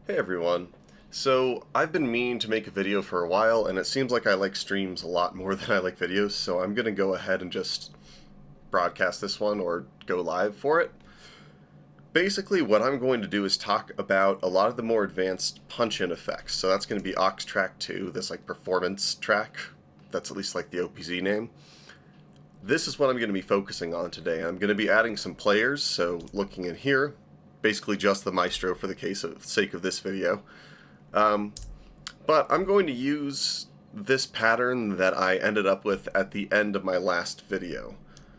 Hey everyone. So I've been meaning to make a video for a while, and it seems like I like streams a lot more than I like videos, so I'm gonna go ahead and just broadcast this one or go live for it. Basically what I'm going to do is talk about a lot of the more advanced punch-in effects. So that's going to be Aux Track 2, this like performance track, that's at least like the OPZ name. This is what I'm going to be focusing on today. I'm going to be adding some players, so looking in here, basically just the Maestro for the sake of this video. But I'm going to use this pattern that I ended up with at the end of my last video.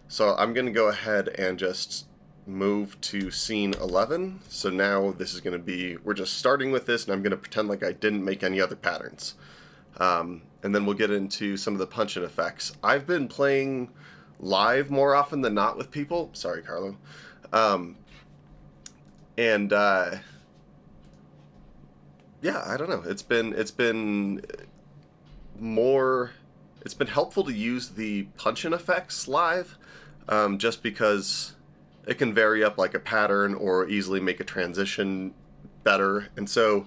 So I'm going to go ahead and just move to scene 11. So now this is going to be, we're just starting with this, and I'm going to pretend like I didn't make any other patterns. And then we'll get into some of the punch-in effects. I've been playing live more often than not with people. Sorry, Carlo. Yeah, I don't know. It's been helpful to use the punch-in effects live, just because it can vary up like a pattern or easily make a transition better, and so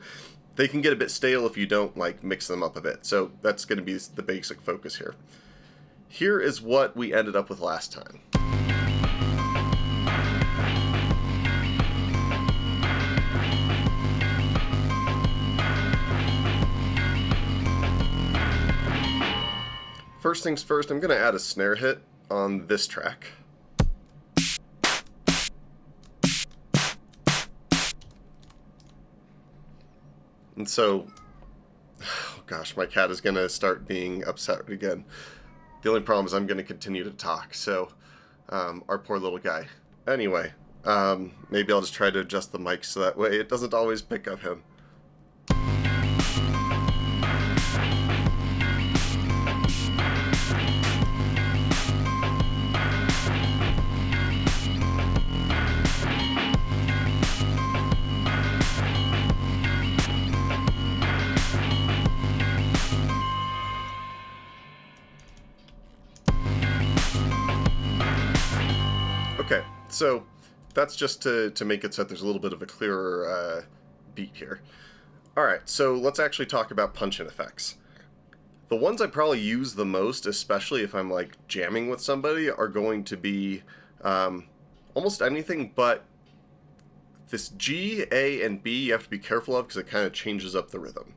they can get a bit stale if you don't like mix them up a bit. So that's going to be the basic focus here. Here is what we ended up with last time. First things first, I'm going to add a snare hit on this track. And so, oh gosh, my cat is going to start being upset again. The only problem is I'm going to continue to talk, so our poor little guy. Anyway, maybe I'll just try to adjust the mic so that way it doesn't always pick up him. Okay, so that's just to make it so that there's a little bit of a clearer beat here. Alright, so let's actually talk about punch-in effects. The ones I probably use the most, especially if I'm like jamming with somebody, are going to be almost anything but this G, A, and B you have to be careful of because it kind of changes up the rhythm.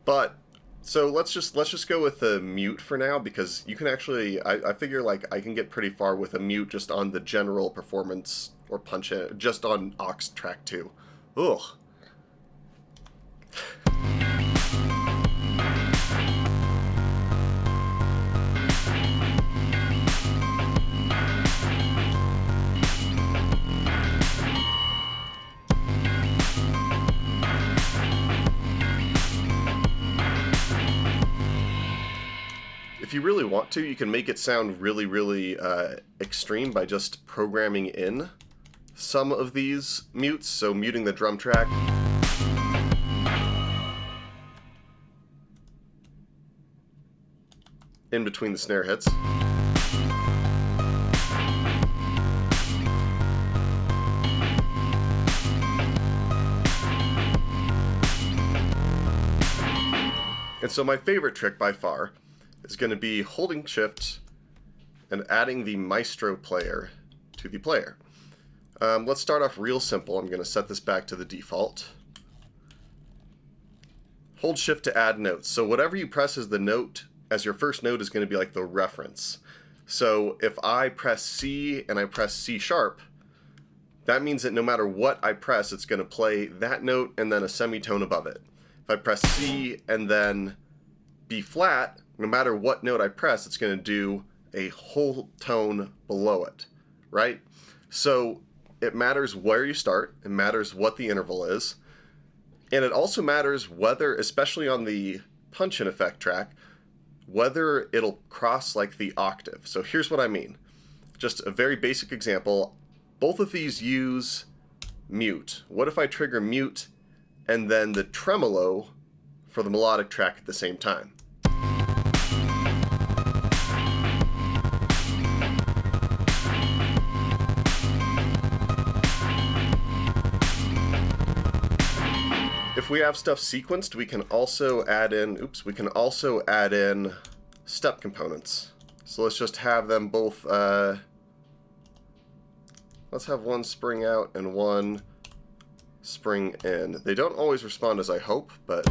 But so let's just go with the mute for now, because you can actually, I figure like I can get pretty far with a mute just on the general performance or punch-in, just on Aux Track 2. Ugh. If you really want to, you can make it sound really, really extreme by just programming in some of these mutes. So muting the drum track. In between the snare hits. And so my favorite trick by far is going to be holding shift and adding the Maestro player to the player. Let's start off real simple. I'm going to set this back to the default. Hold shift to add notes. So whatever you press as the note, as your first note, is going to be like the reference. So if I press C and I press C sharp, that means that no matter what I press, it's going to play that note and then a semitone above it. If I press C and then B flat, no matter what note I press, it's going to do a whole tone below it, right? So it matters where you start, it matters what the interval is, and it also matters whether, especially on the punch-in effect track, whether it'll cross like the octave. So here's what I mean. Just a very basic example. Both of these use mute. What if I trigger mute and then the tremolo for the melodic track at the same time? if we have stuff sequenced, we can also add in, we can also add in step components. So let's just have them both, let's have one spring out and one spring in. They don't always respond as I hope, but...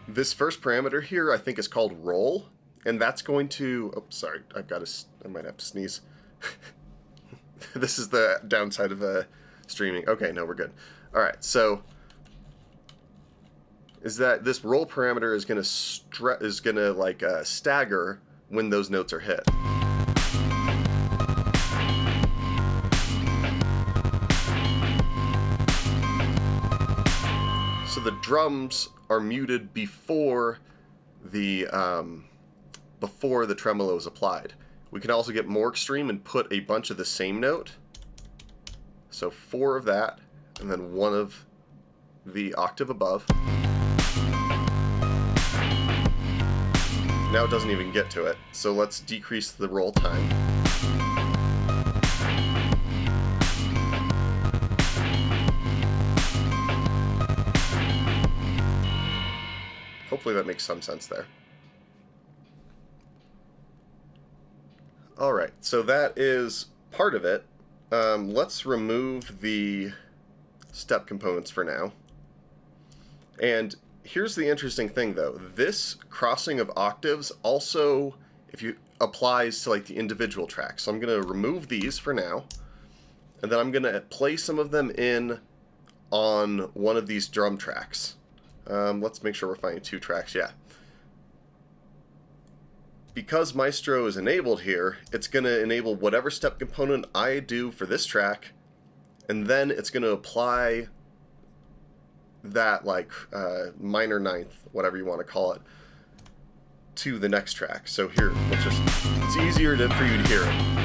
This first parameter here I think is called roll, and that's going to... Oh, sorry, I might have to sneeze. This is the downside of streaming. Okay, no, we're good. Alright, so... is that this roll parameter is going to stagger when those notes are hit. So the drums are muted before the tremolo is applied. We can also get more extreme and put a bunch of the same note. So 4 of that, and then 1 of the octave above. Now it doesn't even get to it, so let's decrease the roll time. Hopefully that makes some sense there. Alright, so that is part of it. Let's remove the step components for now. And here's the interesting thing, though. This crossing of octaves also applies to like the individual tracks. So I'm going to remove these for now, and then I'm going to play some of them in on one of these drum tracks. Let's make sure we're finding 2 tracks. Yeah. Because Maestro is enabled here, it's going to enable whatever step component I do for this track, and then it's going to apply that like minor ninth, whatever you want to call it, to the next track. So here, it's easier for you to hear it.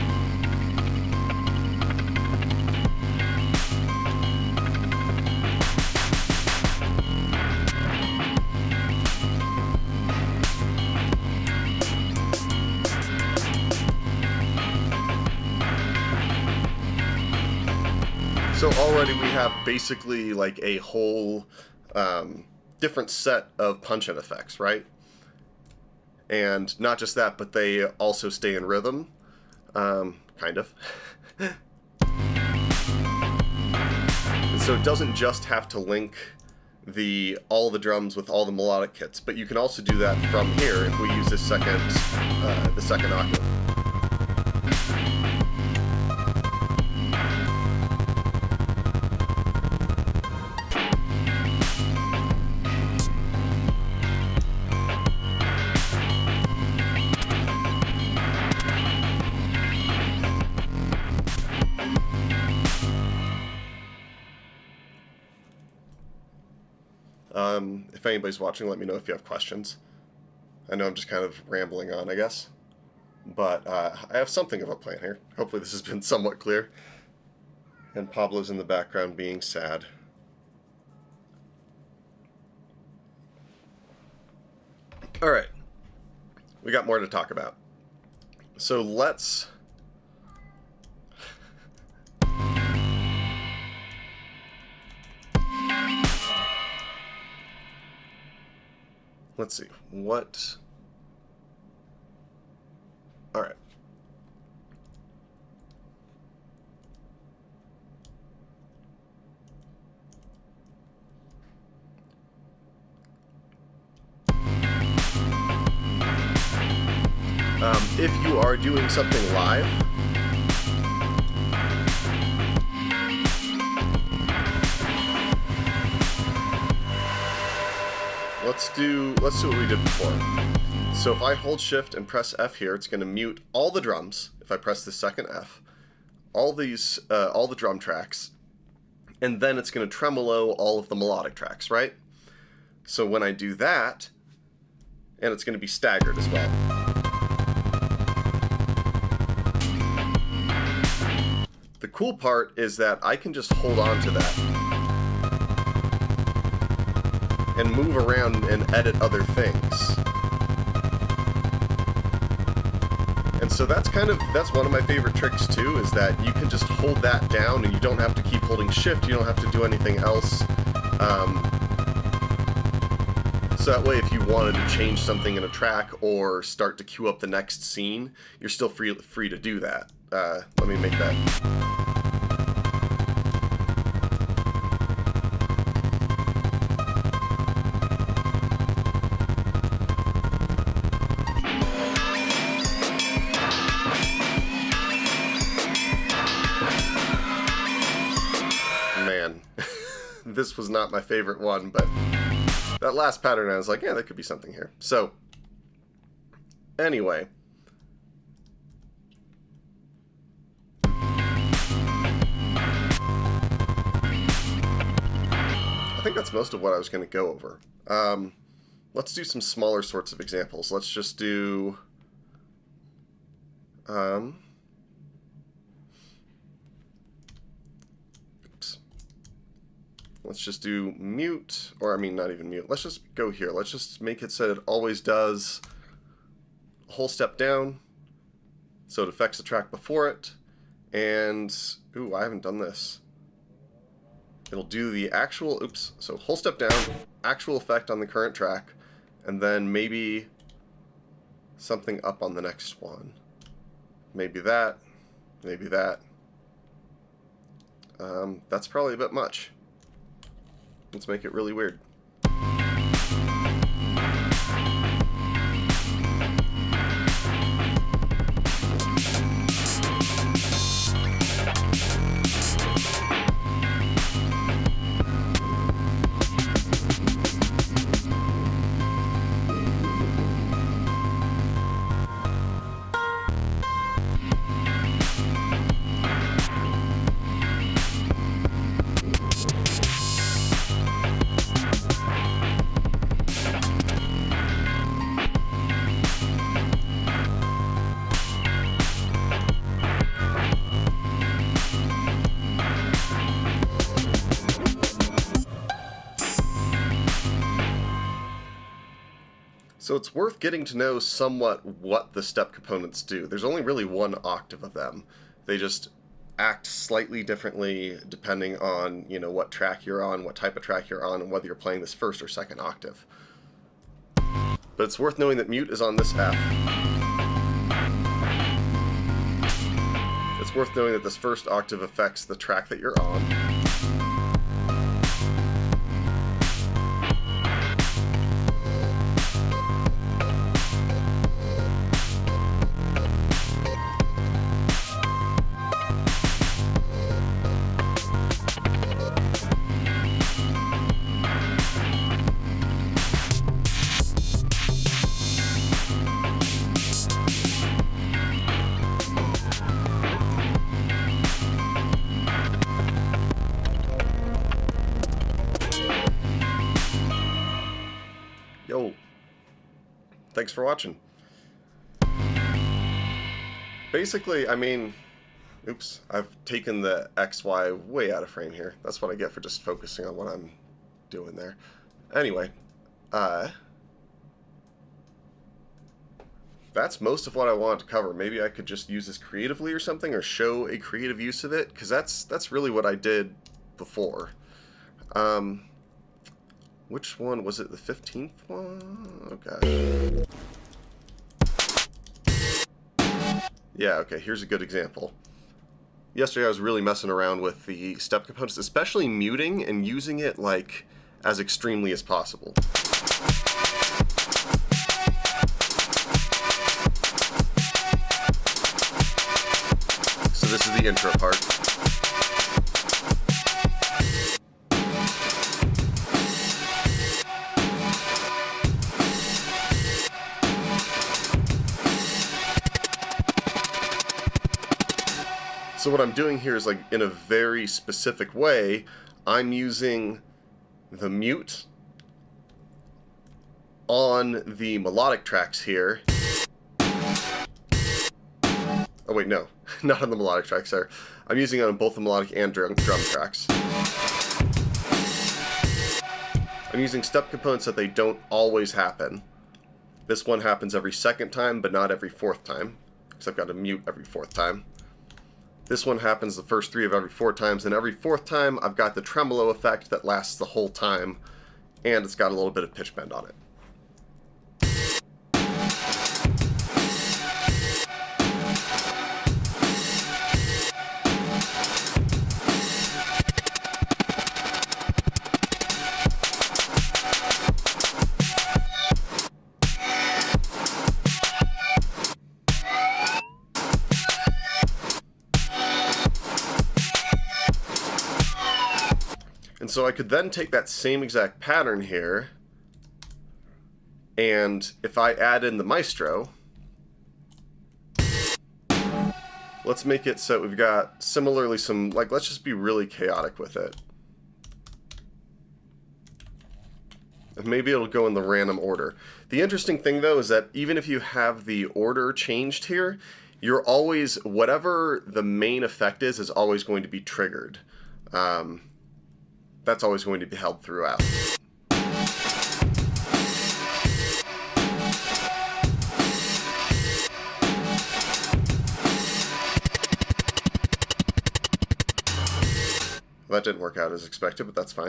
So already we have basically like a whole different set of punch-in effects, right? And not just that, but they also stay in rhythm, kind of. And so it doesn't just have to link all the drums with all the melodic kits, but you can also do that from here if we use this the second octave. If anybody's watching, let me know if you have questions. I know I'm just kind of rambling on, I guess. But I have something of a plan here. Hopefully this has been somewhat clear. And Pablo's in the background being sad. Alright. We got more to talk about. So let's... Let's see, what... Alright. If you are doing something live, let's do what we did before. So if I hold shift and press F here, it's going to mute all the drums. If I press the second F, all the drum tracks, and then it's going to tremolo all of the melodic tracks, right? So when I do that, and it's going to be staggered as well. The cool part is that I can just hold on to that and move around and edit other things. And so that's one of my favorite tricks too, is that you can just hold that down and you don't have to keep holding shift, you don't have to do anything else. So that way if you wanted to change something in a track or start to queue up the next scene, you're still free to do that. Let me make that. Man, this was not my favorite one, but that last pattern I was like, yeah, there could be something here. So, anyway. I think that's most of what I was going to go over. Let's do some smaller sorts of examples. Let's just do... Let's just do mute, or I mean not even mute. Let's just go here. Let's just make it so it always does a whole step down, so it affects the track before it. And, ooh, I haven't done this. It'll do the actual, oops, so whole step down, actual effect on the current track, and then maybe something up on the next one. Maybe that, maybe that. That's probably a bit much. Let's make it really weird. So it's worth getting to know somewhat what the step components do. There's only really one octave of them. They just act slightly differently depending on, you know, what track you're on, what type of track you're on, and whether you're playing this first or second octave. But it's worth knowing that mute is on this F. It's worth knowing that this first octave affects the track that you're on. Yo, thanks for watching. Basically, I mean, oops, I've taken the XY way out of frame here. That's what I get for just focusing on what I'm doing there. Anyway, that's most of what I wanted to cover. Maybe I could just use this creatively or something, or show a creative use of it, because that's really what I did before. Which one was it? The 15th one? Okay. Yeah, okay, here's a good example. Yesterday I was really messing around with the step components, especially muting and using it like as extremely as possible. So this is the intro part. So what I'm doing here is, like, in a very specific way, I'm using the mute on the melodic tracks here. Oh wait, no, not on the melodic tracks, sorry. I'm using it on both the melodic and drum tracks. I'm using step components that they don't always happen. This one happens every second time, but not every fourth time. because I've got to mute every 4th time. This one happens the first 3 of every 4 times, and every 4th time I've got the tremolo effect that lasts the whole time, and it's got a little bit of pitch bend on it. And so I could then take that same exact pattern here, and if I add in the Maestro, let's make it so we've got similarly some, like, let's just be really chaotic with it. And maybe it'll go in the random order. The interesting thing, though, is that even if you have the order changed here, you're always, whatever the main effect is always going to be triggered. That's always going to be held throughout. That didn't work out as expected, but that's fine.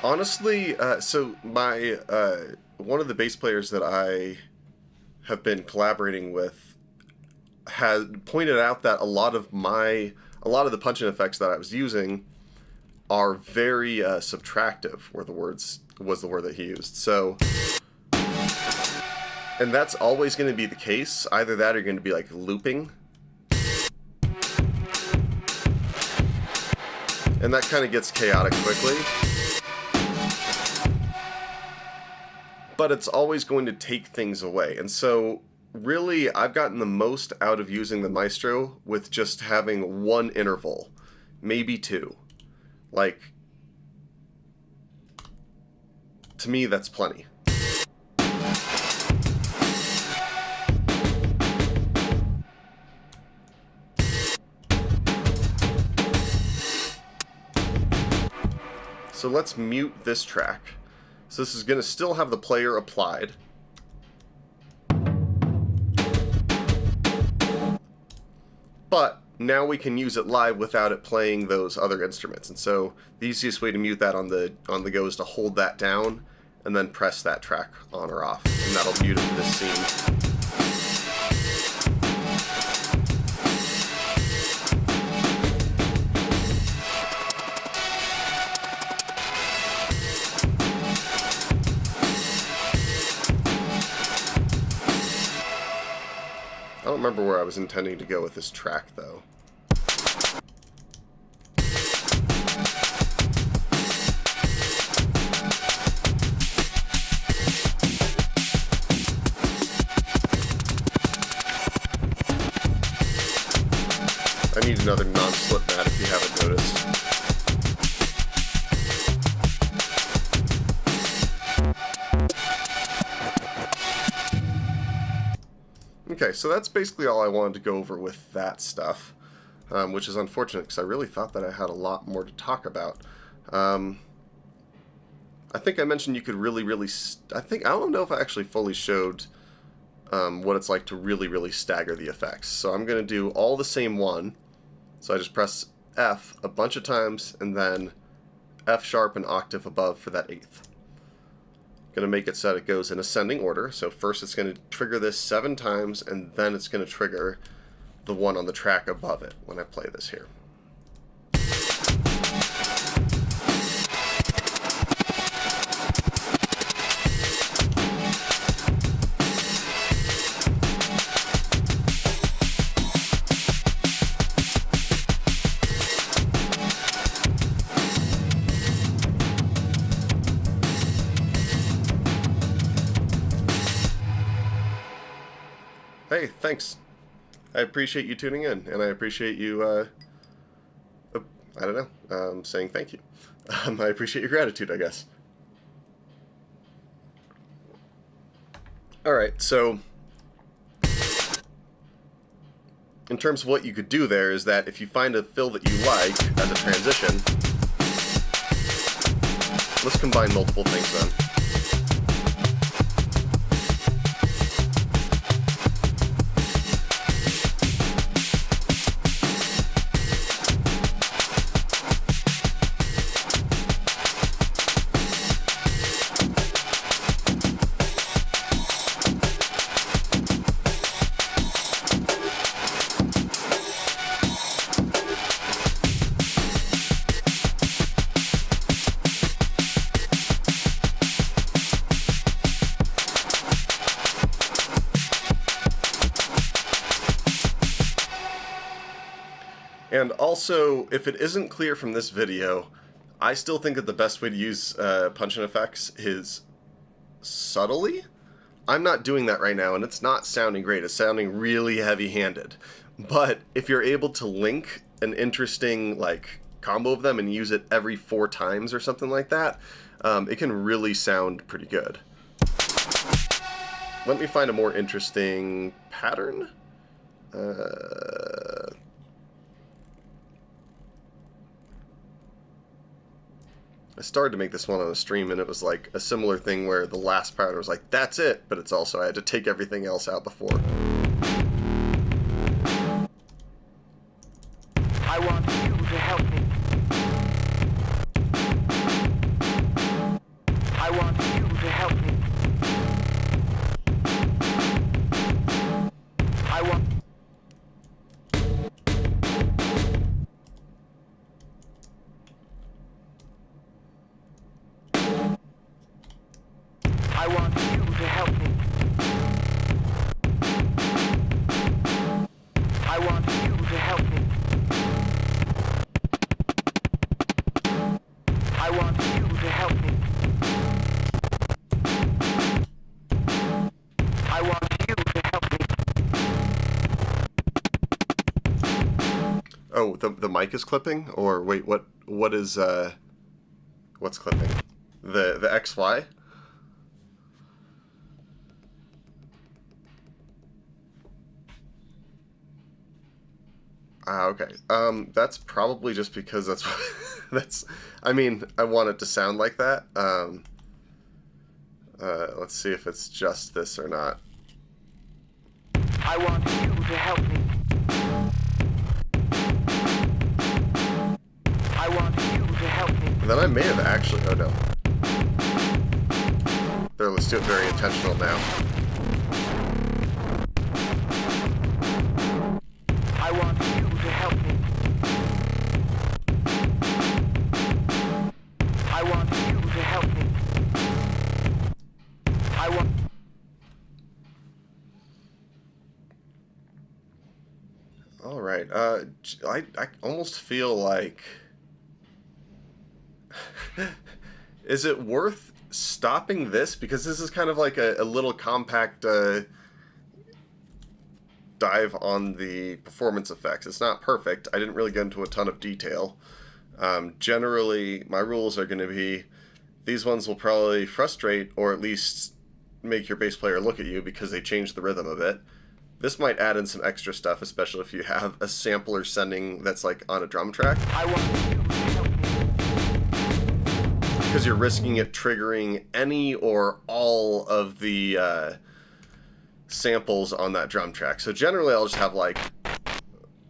Honestly, so my one of the bass players that I have been collaborating with had pointed out that a lot of the punchin effects that I was using are very subtractive, was the word that he used. So, and that's always going to be the case. Either that or you're going to be like looping. And that kind of gets chaotic quickly. But it's always going to take things away. And so, really, I've gotten the most out of using the Maestro with just having one interval, maybe 2. Like, to me, that's plenty. So let's mute this track. So this is going to still have the player applied. But now we can use it live without it playing those other instruments. And so the easiest way to mute that on the go is to hold that down and then press that track on or off. And that'll mute it for this scene. I don't remember where I was intending to go with this track, though. I need another non-slip mat if you haven't noticed. Okay, so that's basically all I wanted to go over with that stuff, which is unfortunate because I really thought that I had a lot more to talk about. I think I mentioned you could really, I don't know if I actually fully showed what it's like to really stagger the effects. So I'm going to do all the same one. So I just press F a bunch of times and then F sharp and octave above for that 8th. Going to make it so that it goes in ascending order. So first it's going to trigger this 7 times, and then it's going to trigger the one on the track above it when I play this here. Hey, thanks. I appreciate you tuning in, and I appreciate you, I don't know, saying thank you. I appreciate your gratitude, I guess. Alright, so in terms of what you could do there is that if you find a fill that you like as a transition, let's combine multiple things then. And also, if it isn't clear from this video, I still think that the best way to use punchin effects is subtly. I'm not doing that right now, and it's not sounding great. It's sounding really heavy-handed. But if you're able to link an interesting like combo of them and use it every 4 times or something like that, it can really sound pretty good. Let me find a more interesting pattern. I started to make this one on a stream, and it was like a similar thing where the last part was like, that's it, but it's also I had to take everything else out before. I want you to help me. I want you to help me. I want... I want you to help me. I want you to help me. I want you to help me. I want you to help me. Oh, the mic is clipping? Or wait, what is what's clipping? The XY? Ah, okay. That's probably just because that's that's. I mean, I want it to sound like that. Let's see if it's just this or not. I want you to help me. I want you to help me. And then I may have actually. Oh no. There, let's do it very intentional now. I want you to help me. I want you to help me. I want... All right. I almost feel like... Is it worth stopping this? Because this is kind of like a little compact... dive on the performance effects. It's not perfect. I didn't really get into a ton of detail. Generally, my rules are going to be these ones will probably frustrate or at least make your bass player look at you because they change the rhythm a bit. This might add in some extra stuff, especially if you have a sampler sending that's like on a drum track. I want you to help me. Because you're risking it triggering any or all of the samples on that drum track. So generally I'll just have like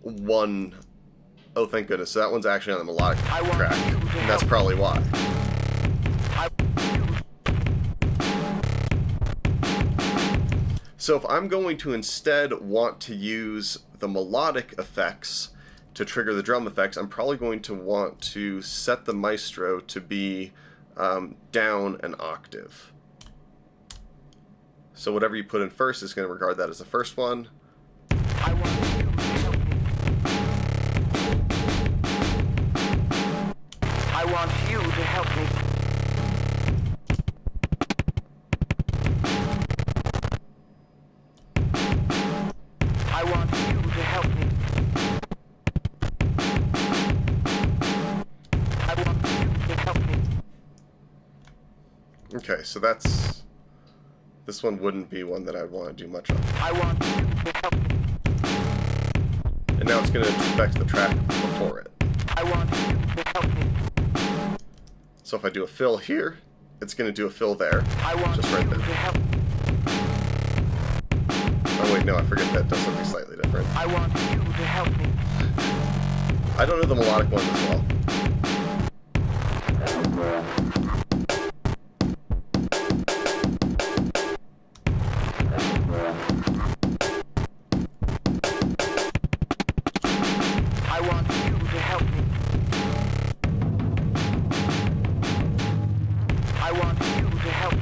one... Oh, thank goodness. So that one's actually on the melodic track. And that's probably why. So if I'm going to instead want to use the melodic effects to trigger the drum effects, I'm probably going to want to set the Maestro to be down an octave. So whatever you put in first is going to regard that as the first one. I want you to help me. I want you to help me. I want you to help me. I want you to help me. Okay, so that's... This one wouldn't be one that I'd want to do much of. I want you to help me. now it's going to affect the track before it. I want you to help me. So if I do a fill here, it's going to do a fill there, I want just right you there. to help me. Oh wait, no, I forget that does something slightly different. I want you to help me. I don't know the melodic ones as well. I want you to help me. I want you to help me.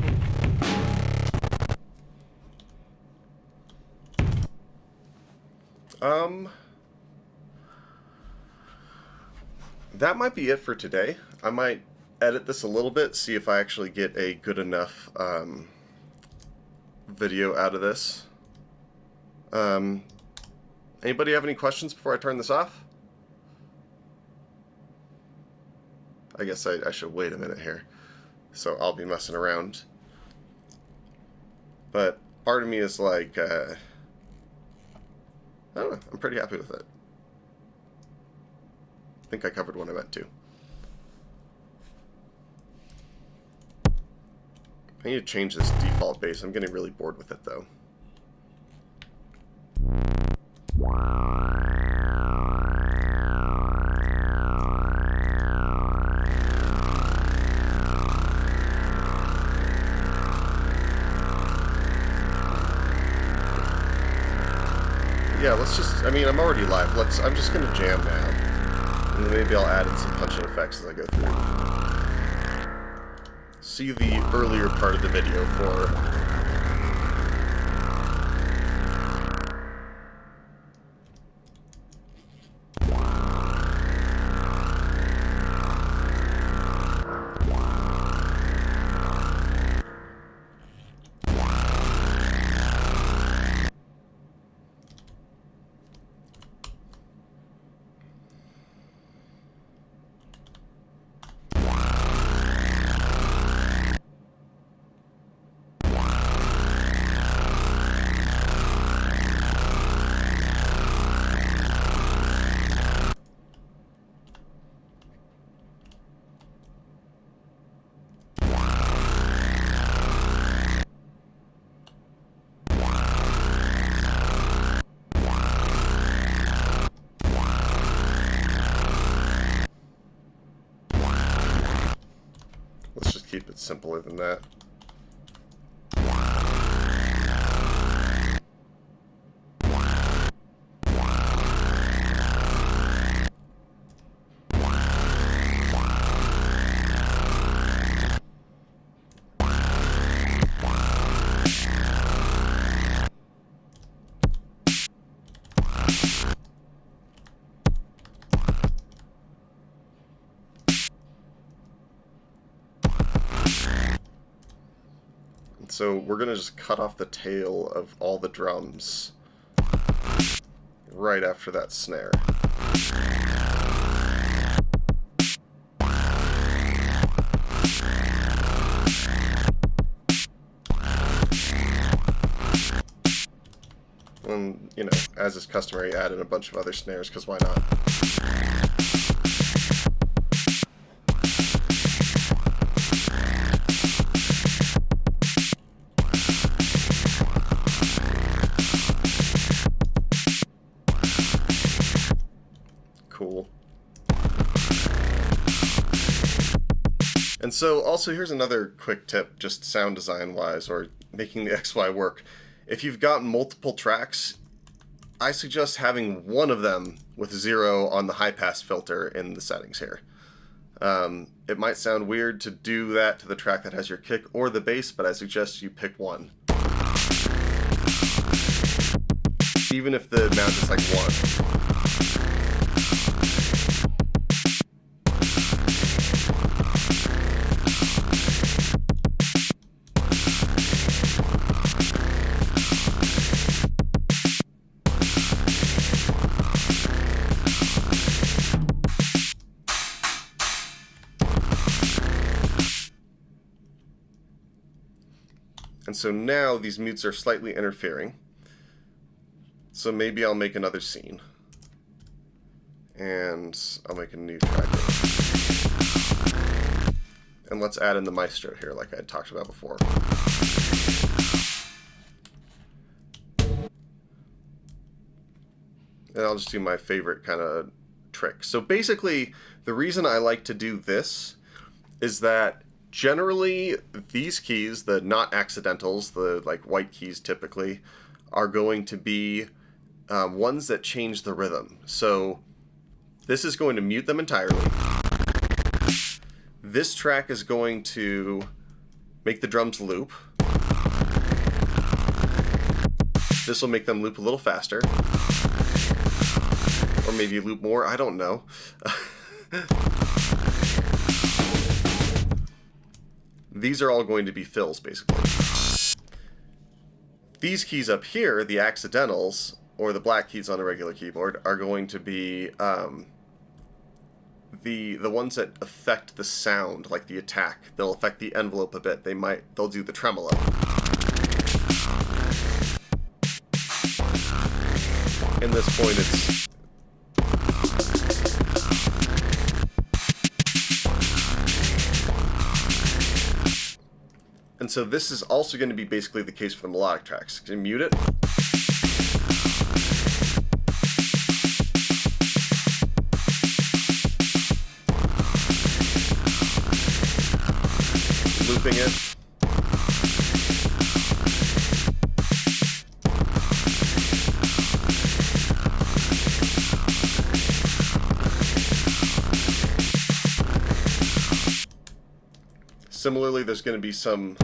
That might be it for today. I might edit this a little bit, see if I actually get a good enough video out of this. Anybody have any questions before I turn this off? I guess I should wait a minute here. So I'll be messing around. But part of me is like, I don't know, I'm pretty happy with it. I think I covered what I meant to. I need to change this default bass. I'm getting really bored with it though. Yeah, let's just, I mean, I'm already live. I'm just gonna jam now. And then maybe I'll add in some punching effects as I go through. See the earlier part of the video for... Let's just keep it simpler than that. So we're going to just cut off the tail of all the drums right after that snare. And, you know, as is customary, add in a bunch of other snares, because why not? Cool. And so also here's another quick tip, just sound design wise, or making the XY work. If you've got multiple tracks, I suggest having one of them with 0 on the high pass filter in the settings here. It might sound weird to do that to the track that has your kick or the bass, but I suggest you pick one. Even if the amount is like 1. And so now these mutes are slightly interfering. So maybe I'll make another scene. And I'll make a new track. And let's add in the Maestro here, like I had talked about before. And I'll just do my favorite kind of trick. So basically, the reason I like to do this is that generally these keys, the not accidentals, the like white keys typically, are going to be ones that change the rhythm. So this is going to mute them entirely. This track is going to make the drums loop. This will make them loop a little faster. Or maybe loop more, I don't know. These are all going to be fills, basically. These keys up here, the accidentals, or the black keys on a regular keyboard, are going to be the ones that affect the sound, like the attack. They'll affect the envelope a bit. They'll do the tremolo. In this point, it's and so this is also going to be basically the case for the melodic tracks. Can you mute it? Looping it. Similarly, there's going to be some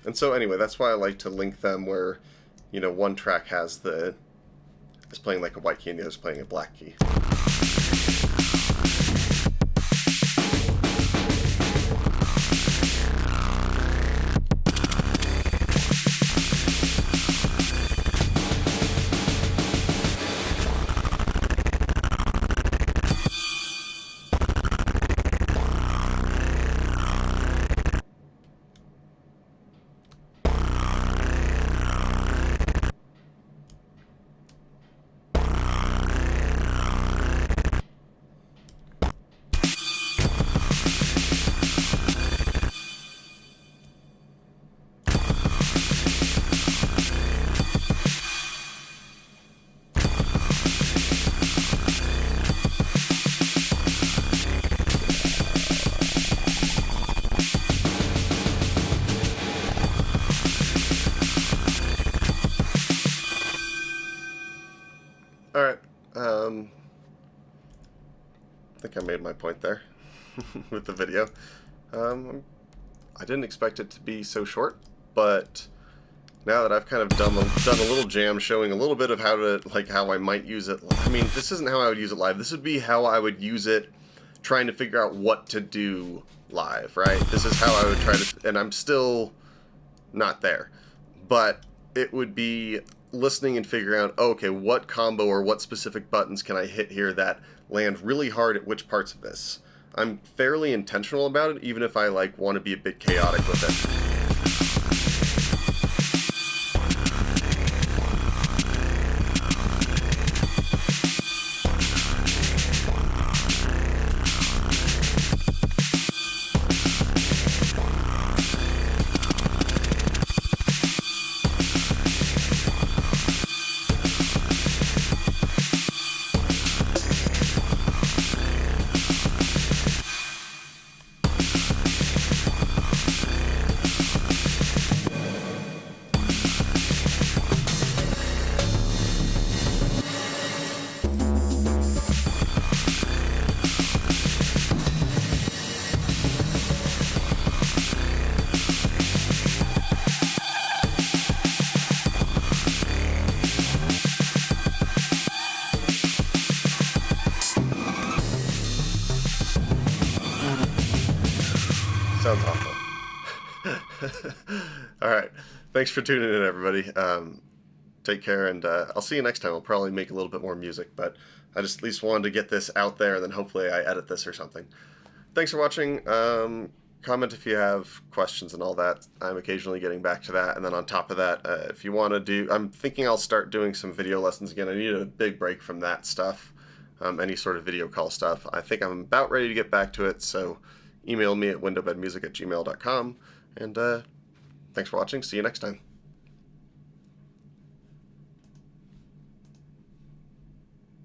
and so anyway, that's why I like to link them where, you know, one track is playing like a white key and the other's playing a black key. Alright, I think I made my point there with the video. I didn't expect it to be so short, but now that I've kind of done a little jam showing a little bit of how I might use it. I mean, this isn't how I would use it live. This would be how I would use it trying to figure out what to do live, right? This is how I would try to, and I'm still not there. But it would be listening and figuring out, oh, okay, what combo or what specific buttons can I hit here that land really hard at which parts of this. I'm fairly intentional about it, even if I want to be a bit chaotic with it. Sounds awful. Alright, thanks for tuning in, everybody. Take care, and I'll see you next time. I'll probably make a little bit more music, but I just at least wanted to get this out there, and then hopefully I edit this or something. Thanks for watching. comment if you have questions and all that. I'm occasionally getting back to that. And then on top of that, if you want to I'm thinking I'll start doing some video lessons again. I need a big break from that stuff, any sort of video call stuff. I think I'm about ready to get back to it, so email me at windowbedmusic@gmail.com. And thanks for watching. See you next time.